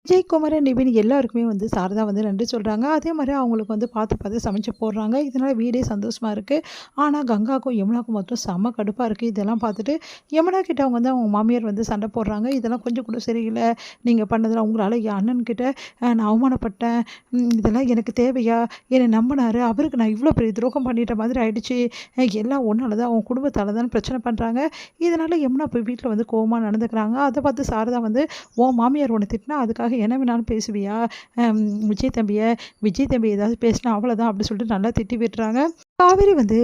விஜயகுமாரன், நிவின் எல்லாருக்குமே வந்து சாரதா வந்து நன்றி சொல்றாங்க. அதே மாரி அவங்களுக்கு வந்து பார்த்து பார்த்து சமைச்சு போடுறாங்க. இதனால வீடே சந்தோஷமா இருக்கு. ஆனா கங்காக்கும், யமுனாக்கும் மட்டும் செம்ம கடுப்பா இருக்கு. இதெல்லாம் பார்த்துட்டு யமுனா கிட்ட அவங்க வந்து அவங்க மாமியார் வந்து சண்டை போடுறாங்க. இதெல்லாம் கொஞ்சம் கூட சரியில்ல. நீங்க பண்ணதெல்லாம் உங்களால என் அண்ணன்கிட்ட நான் அவமானப்பட்டேன். இதெல்லாம் எனக்கு தேவையா? என்னை நம்பினாரு. அவருக்கு நான் இவ்ளோ பெரிய துரோகம் பண்ணிட்ட மாதிரி ஆயிடுச்சு. எல்லாம் உன்னால தான், உன் குடும்பத்தால தான் பிரச்சனை பண்றாங்க. இதனால யமுனா போய் வீட்ல வந்து கோவமா நடந்துக்கிறாங்க. அத பார்த்து சாரதா வந்து, உன் மாமியார் உன்ன திட்டினா அதுக்காக என்ன வேணாலும் பேசுவியா? அம் விஜய் தம்பிய விஜய் தம்பி ஏதாவது பேசினா அவ்வளோதான் அப்படி சொல்லிட்டு நல்லா திட்டி விட்டுறாங்க. காவேரி வந்து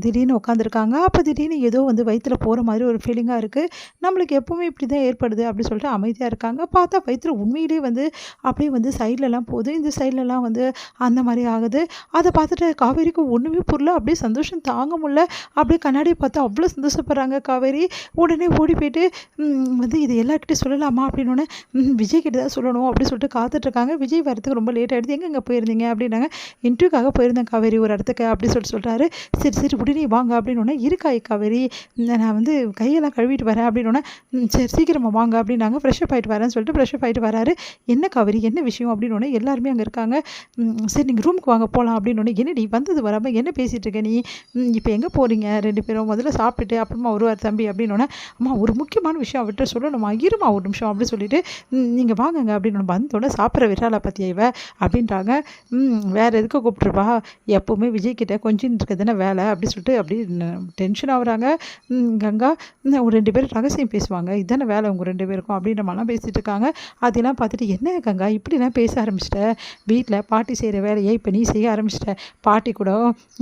திடீர்னு உட்காந்துருக்காங்க. அப்போ திடீர்னு ஏதோ வந்து வயித்துல போற மாதிரி ஒரு ஃபீலிங்கா இருக்கு. நம்மளுக்கு எப்பவுமே இப்படி தான் ஏற்படுது அப்படி சொல்லிட்டு அமைதியா இருக்காங்க. பார்த்தா வயித்துல உண்மையிலேயே வந்து அப்படியே வந்து சைட்லலாம் போகுது. இந்த சைட்லலாம் வந்து அந்த மாரி ஆகுது. அத பார்த்துட்டு காவேரிக்கு ஒண்ணுமே புரியல. அப்படியே சந்தோஷம் தாங்க முடியல. அப்படியே கண்ணாடிய பார்த்து அவ்வளோ சந்தோஷப்படுறாங்க காவேரி. உடனே ஓடி போயிட்டு வந்து "இது எல்லார்கிட்டயும் சொல்லலாமா?" அப்படின்னோனே, விஜய் கிட்ட தான் சொல்லணும் அப்படின்னு சொல்லிட்டு காத்துட்ருக்காங்க. விஜய் வரதுக்கு ரொம்ப லேட் ஆயிடுது. "எங்கங்க போயிருந்தீங்க?" அப்படின்னாங்க. "இன்டர்வியூக்காக போயிருந்தேன் காவேரி ஒரு இடத்துக்கு" அப்படி சொல்றாரு. "சரி, சரி உடனே வாங்க" அப்படின்னோனே, "இருக்கா காவேரி, நான் வந்து கையெல்லாம் கழுவிட்டு வரேன்" அப்படின்னோனே, சரி சீக்கிரமா வாங்க" அப்படின்னாங்க. ஃப்ரெஷ்அப் ஆயிட்டு வரேன்னு சொல்லிட்டு ஃப்ரெஷ்அப் ஆயிட்டு வராரு. "என்ன காவேரி என்ன விஷயம்?" அப்படின்னோனே, எல்லாருமே அங்க இருக்காங்க. "சரி நீங்க ரூமுக்கு வாங்க போலாம்" அப்படின்னோனே, "என்னடி வந்தது வராம என்ன பேசிட்டு இருக்க நீ? இப்ப எங்க போறீங்க 2 பேரும்? முதல்ல சாப்பிட்டுட்டு அப்புறமா வருவாரு தம்பி" அப்படின்னோனே, "அம்மா ஒரு முக்கியமான விஷயம் அவர்ட்ட சொல்லணும்மா, இரும்மா ஒரு நிமிஷம்" அப்படின்னு சொல்லிட்டு, "நீங்க வாங்கங்க" அப்படின்னு வந்தோனே, "சாப்பிட்ற விரால பாத்தியா இவ" அப்படின்றாங்க. வேற எதுக்கு கூப்பிட்டுருப்பா? எப்பவுமே விஜய் கிட்ட கொஞ்சின்னு இருக்கிறது தானே வேலை அப்படி சொல்லிட்டு அப்படியே டென்ஷன் ஆகுறாங்க. கங்கா ஒரு 2 பேரும் ரகசியம் பேசுவாங்க. இதானே வேலை உங்க 2 பேருக்கும் அப்படின்ற மாதிரிலாம் பேசிட்டு இருக்காங்க. அதெல்லாம் பார்த்துட்டு, "என்ன கங்கா இப்படிலாம் பேச ஆரம்பிச்சிட்ட? வீட்ல பாட்டி செய்கிற வேலையை இப்போ நீ செய்ய ஆரம்பிச்சிட்ட. பாட்டி கூட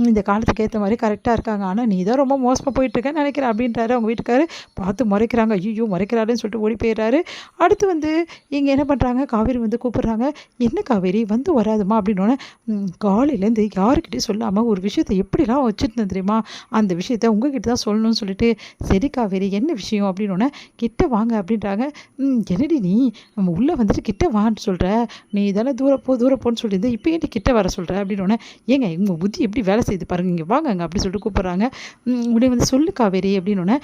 இந்த காலத்துக்கு ஏற்ற மாதிரி கரெக்டாக இருக்காங்க. ஆனால் நீ தான் ரொம்ப மோசமாக போயிட்டுருக்கேன்னு நினைக்கிறேன்" அப்படின்றாரு அவங்க வீட்டுக்காரு. பார்த்து முறைக்கிறாங்க. ஐயோ முறைக்கிறாருன்னு சொல்லிட்டு ஓடி போயிடுறாரு. அடுத்து வந்து இங்கே என்ன பண்ணுறாங்க, காவேரி வந்து கூப்பிடுறாங்க. "என்ன காவேரி வந்து வராதுமா" அப்படின்னோடனே, காலையிலேருந்து யாருக்கிட்டையும் சொல்லாமல் ஒரு விஷயத்த எப்படிலாம் வச்சுருந்தேன் தெரியுமா? அந்த விஷயத்த உங்ககிட்ட தான் சொல்லணும்னு சொல்லிட்டு, "சரி காவேரி என்ன விஷயம்?" அப்படின்னோடனே, "கிட்ட வாங்க" அப்படின்றாங்க. என்னடி நீ நம்ம உள்ளே வந்துட்டு கிட்ட வான்னு சொல்கிற? நீ தானே தூர போன்னு சொல்லியிருந்த, இப்போ ஏன்டி கிட்ட வர சொல்கிற அப்படின்னோடனே, "ஏங்க உங்கள் புத்தி எப்படி வேலை செய்யுது பாருங்க, இங்கே வாங்கங்க" அப்படி சொல்லிட்டு கூப்பிட்றாங்க. உடனே வந்து, "சொல்லு காவேரி" அப்படின்னோடனே,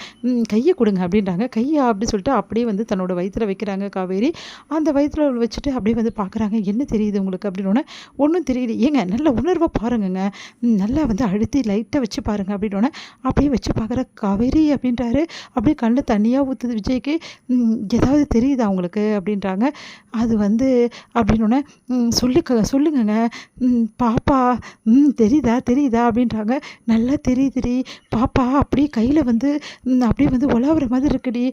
கையை கொடுங்க அப்படின்றாங்க. "கையா?" அப்படி சொல்லிட்டு அப்படியே வந்து தன்னோட வயித்துல வைக்கிறாங்க காவேரி. அந்த வயித்துல வச்சுட்டு அப்படியே வந்து பார்க்குறாங்க. "என்ன தெரியுது உங்களுக்கு?" அப்படின்னோடனே, "ஒன்றும் தெரியல." "ஏங்க நல்ல உணர்வாக பாருங்கங்க, நல்லா வந்து அழுத்தி லைட்டாக வச்சு பாருங்க" அப்படின்னோடனே, அப்படியே வச்சு பார்க்குற "காவேரி" அப்படின்றாரு. அப்படியே கண்ணில் தண்ணியாக ஊற்றுது விஜய்க்கு. "ஏதாவது தெரியுதா உங்களுக்கு?" அப்படின்றாங்க. அது வந்து அப்படின்னோடனே, சொல்லுங்கங்க, பாப்பா தெரியுதா தெரியுதா?" அப்படின்றாங்க. "நல்லா தெரியுதுடி பாப்பா, அப்படியே கையில் வந்து அப்படியே வந்து உலாவுற மாதிரி இருக்குடி.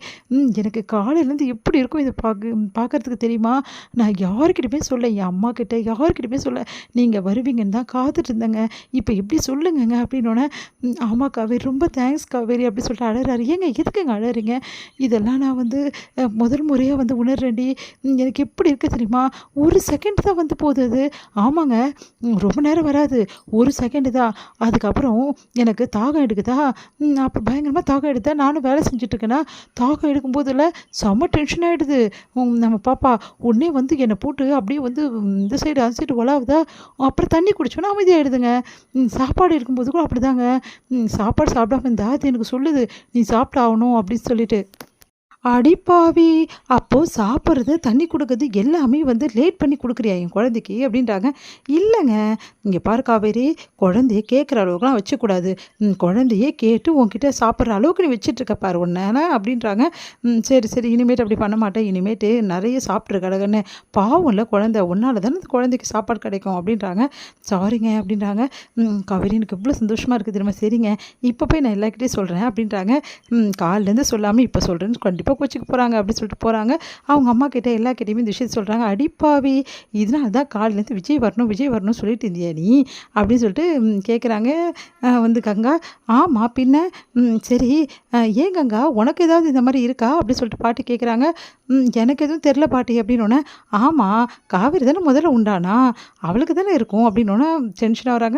எனக்கு காலையிலேருந்து எப்படி இருக்கும் இதை பார்க்கறதுக்கு தெரியுமா? நான் யாருக்கிட்டயுமே சொல்ல, என் அம்மாக்கிட்ட யாருக்கிட்டயுமே சொல்ல. நீங்கள் வருவீங்கன்னு தான் காத்துட்டு இருந்தேங்க. இப்போ எப்படி சொல்லுங்கங்க" அப்படின்னோடனே, "ஆமா காவேரி ரொம்ப தேங்க்ஸ் காவேரி" அப்படி சொல்லிட்டு அழறாரு. "ஏங்க எதுக்குங்க அழறீங்க? இதெல்லாம் நான் வந்து முதல் முறையாக வந்து உணர்றேன்டி. எனக்கு எப்படி இருக்கு தெரியுமா? ஒரு செகண்ட் தான் வந்து போகுது அது. ஆமாங்க, ரொம்ப நேரம் வராது. ஒரு செகண்டு தான். அதுக்கப்புறம் எனக்கு தாகம் எடுக்குதா, அப்போ பயங்கரமாக தாகம் எடுத்தா நானும் வேலை செஞ்சுட்ருக்கேன்னா, தாகம் எடுக்கும்போதில் செம்ம டென்ஷன் ஆகிடுது. நம்ம பாப்பா உடனே வந்து என்னை போட்டு அப்படியே வந்து இந்த சைடு அந்த சைடு உலாவுதா. அப்புறம் தண்ணி குடிச்சோன்னா அமைதியாகிடுதுங்க. சாப்பாடு இருக்கும்போது கூட அப்படிதாங்க. சாப்பாடு சாப்பிடாம இருந்தா அது எனக்கு சொல்லுது, நீ சாப்பிட்டாகணும் அப்படின்னு சொல்லிட்டு. அடிப்பாவி! அப்போ சாப்பிட்றது, தண்ணி குடுக்குறது எல்லாமே வந்து லேட் பண்ணி குடுக்குறியா என் குழந்தைக்கு? அப்படின்றாங்க. இல்லங்க, இங்க பாரு காவேரி, குழந்தைய கேட்குற அளவுக்குலாம் வச்சுக்கூடாது. குழந்தையே கேட்டு உன்கிட்ட சாப்பிட்ற அளவுக்கு நீ வச்சுட்ருக்க பாரு உன்ன அப்படின்றாங்க. சரி, சரி இனிமேட்டு அப்படி பண்ண மாட்டேன். இனிமேட்டு நெறைய சாப்பிட்ரு கடகன்னு. பாவம்ல குழந்தை, உன்னால தானே அந்த குழந்தைக்கு சாப்பாடு கிடைக்கும் அப்படின்றாங்க. சாரிங்க அப்படின்றாங்க. காவேரி எனக்கு இவ்வளோ சந்தோஷமா இருக்குது தெரியுமா? சரிங்க, இப்போ போய் நான் எல்லார்கிட்டயும் சொல்றேன் அப்படின்றாங்க. காலைலேருந்து சொல்லாம இப்போ சொல்றேன்னு கண்டிப்பா கோச்சிக்க போறாங்க அப்படின்னு சொல்லிட்டு போறாங்க. அவங்க அம்மா கிட்ட எல்லார்கிட்டயுமே இந்த விஷயத்த சொல்றாங்க. "அடிப்பாவி! இதனால தான் காலையிலேருந்து விஜய் வரணும், விஜய் வரணும்னு சொல்லிட்டு இருந்தியா நீ?" அப்படின்னு சொல்லிட்டு கேட்குறாங்க வந்து கங்கா. "ஆமா பின்ன, சரி ஏன் கங்கா உனக்கு ஏதாவது இந்த மாரி இருக்கா?" அப்படின்னு சொல்லிட்டு பாட்டி கேட்குறாங்க. எனக்கு எதுவும் தெரில பாட்டி" அப்படின்னோனே, "ஆமா காவேரி தானே முதல்ல உண்டானா, அவளுக்கு தானே இருக்கும்" அப்படின்னோனே டென்ஷன் ஆகுறாங்க.